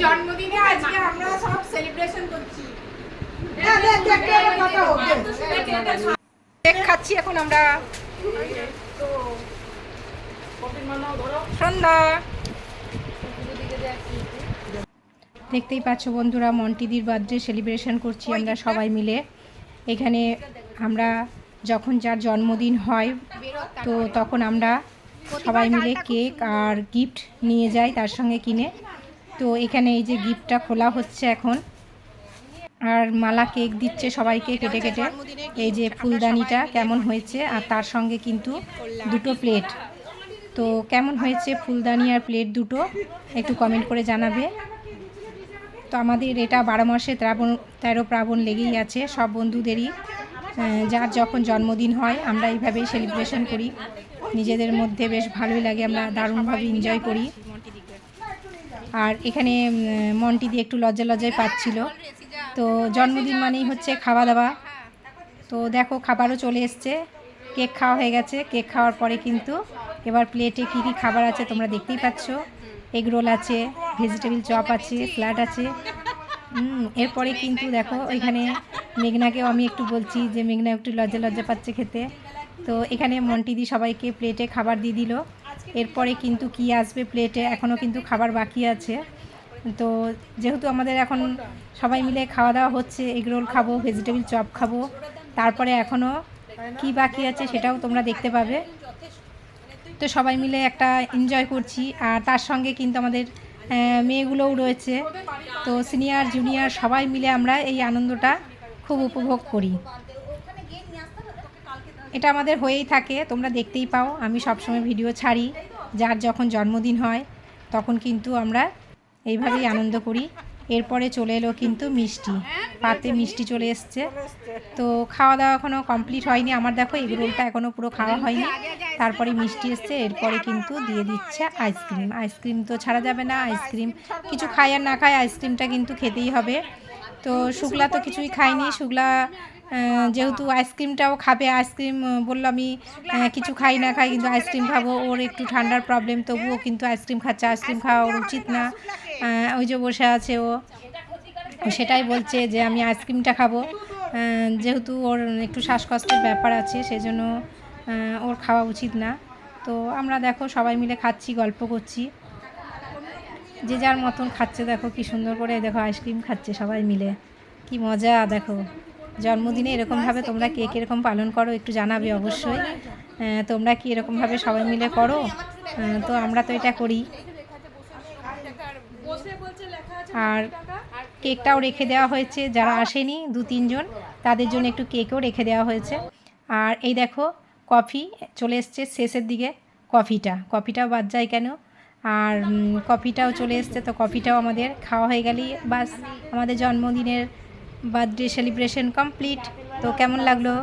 জন্মদিনে আজকে আমরা সব সেলিব্রেশন করছি। কেক খাচ্ছি এখন আমরা। সন্ধ্যা দেখতেই পাচ্ছ বন্ধুরা, মন্টিদির বার্থডে সেলিব্রেশন করছি আমরা সবাই মিলে। এখানে আমরা যখন যার জন্মদিন হয় তো তখন আমরা সবাই মিলে কেক আর গিফট নিয়ে যাই তার সঙ্গে কিনে। তো এখানে এই যে গিফটটা খোলা হচ্ছে এখন, আর মালা কেক দিচ্ছে সবাইকে কেটে কেটে। এই যে ফুলদানিটা কেমন হয়েছে, আর তার সঙ্গে কিন্তু দুটো প্লেট। তো কেমন হয়েছে ফুলদানি আর প্লেট দুটো একটু কমেন্ট করে জানাবে। তো আমাদের এটা 12 মাসে 13 পার্বণ লেগেই আছে। সব বন্ধুদেরই যার যখন জন্মদিন হয় আমরা এইভাবেই সেলিব্রেশন করি। নিজেদের মধ্যে বেশ ভালোই লাগে, আমরা দারুণভাবে এনজয় করি। আর এখানে মন্টিদি একটু লজ্জায় পাচ্ছিল। তো জন্মদিন মানেই হচ্ছে খাওয়া দাওয়া। তো দেখো খাবারও চলে এসছে, কেক খাওয়া হয়ে গেছে। কেক খাওয়ার পরে কিন্তু এবার প্লেটে কী কী খাবার আছে তোমরা দেখতেই পাচ্ছ। এগ রোল আছে, ভেজিটেবিল চপ আছে, স্যালাড আছে। এরপরে কিন্তু দেখো ওইখানে মেঘনাকেও আমি একটু বলছি যে মেঘনা একটু লজ্জা পাচ্ছে খেতে। তো এখানে মন্টিদি সবাইকে প্লেটে খাবার দিয়ে দিল। এরপরে কিন্তু কি আসবে প্লেটে, এখনও কিন্তু খাবার বাকি আছে। তো যেহেতু আমাদের এখন সবাই মিলে খাওয়া দাওয়া হচ্ছে, এগ রোল খাবো, ভেজিটেবিল চপ খাবো, তারপরে এখনও কি বাকি আছে সেটাও তোমরা দেখতে পাবে। তো সবাই মিলে একটা এনজয় করছি। আর তার সঙ্গে কিন্তু আমাদের মেয়েগুলোও রয়েছে। তো সিনিয়র জুনিয়র সবাই মিলে আমরা এই আনন্দটা খুব উপভোগ করি। এটা আমাদের হয়েই থাকে, তোমরা দেখতেই পাও। আমি সবসময় ভিডিও ছাড়ি, যার যখন জন্মদিন হয় তখন কিন্তু আমরা এইভাবেই আনন্দ করি। এরপরে চলে এলো কিন্তু মিষ্টি, পাতে মিষ্টি চলে এসছে। তো খাওয়া দাওয়া এখনও কমপ্লিট হয়নি আমার। দেখো এগ রোলটা এখনও পুরো খাওয়া হয়নি, তারপরে মিষ্টি এসছে। এরপরে কিন্তু দিয়ে দিচ্ছে আইসক্রিম। আইসক্রিম তো ছাড়া যাবে না, আইসক্রিম কিছু খাই আর না খাই আইসক্রিমটা কিন্তু খেতেই হবে। তো শুক্লা তো কিছুই খায়নি। শুক্লা যেহেতু আইসক্রিমটাও খাবে, আইসক্রিম বললো আমি কিছু খাই না খাই কিন্তু আইসক্রিম খাবো। ওর একটু ঠান্ডার প্রবলেম, তবুও কিন্তু আইসক্রিম খাচ্ছে। আইসক্রিম খাওয়া ওর উচিত না। ওই যে বসে আছে ও সেটাই বলছে যে আমি আইসক্রিমটা খাবো। যেহেতু ওর একটু শ্বাসকষ্টের ব্যাপার আছে সেজন্য ওর খাওয়া উচিত না। তো আমরা দেখো সবাই মিলে খাচ্ছি, গল্প করছি, যে যার মতন খাচ্ছে। দেখো কি সুন্দর করে দেখো আইসক্রিম খাচ্ছে সবাই মিলে, কি মজা। দেখো জন্মদিনে এরকমভাবে তোমরা কে কীরকম পালন করো একটু জানাবে অবশ্যই। তোমরা কি এরকমভাবে সবাই মিলে করো? তো আমরা তো এটা করি। আর কেকটাও রেখে দেওয়া হয়েছে, যারা আসেনি 2-3 জন তাদের জন্য একটু কেকও রেখে দেওয়া হয়েছে। আর এই দেখো কফি চলে এসছে শেষের দিকে। কফিটাও বাদ যায় কেন। আর কফিটাও চলে এসছে। তো কফিটাও আমাদের খাওয়া হয়ে গেলেই বাস আমাদের জন্মদিনের বার্থডে সেলিব্রেশন কমপ্লিট। তো কেমন লাগলো?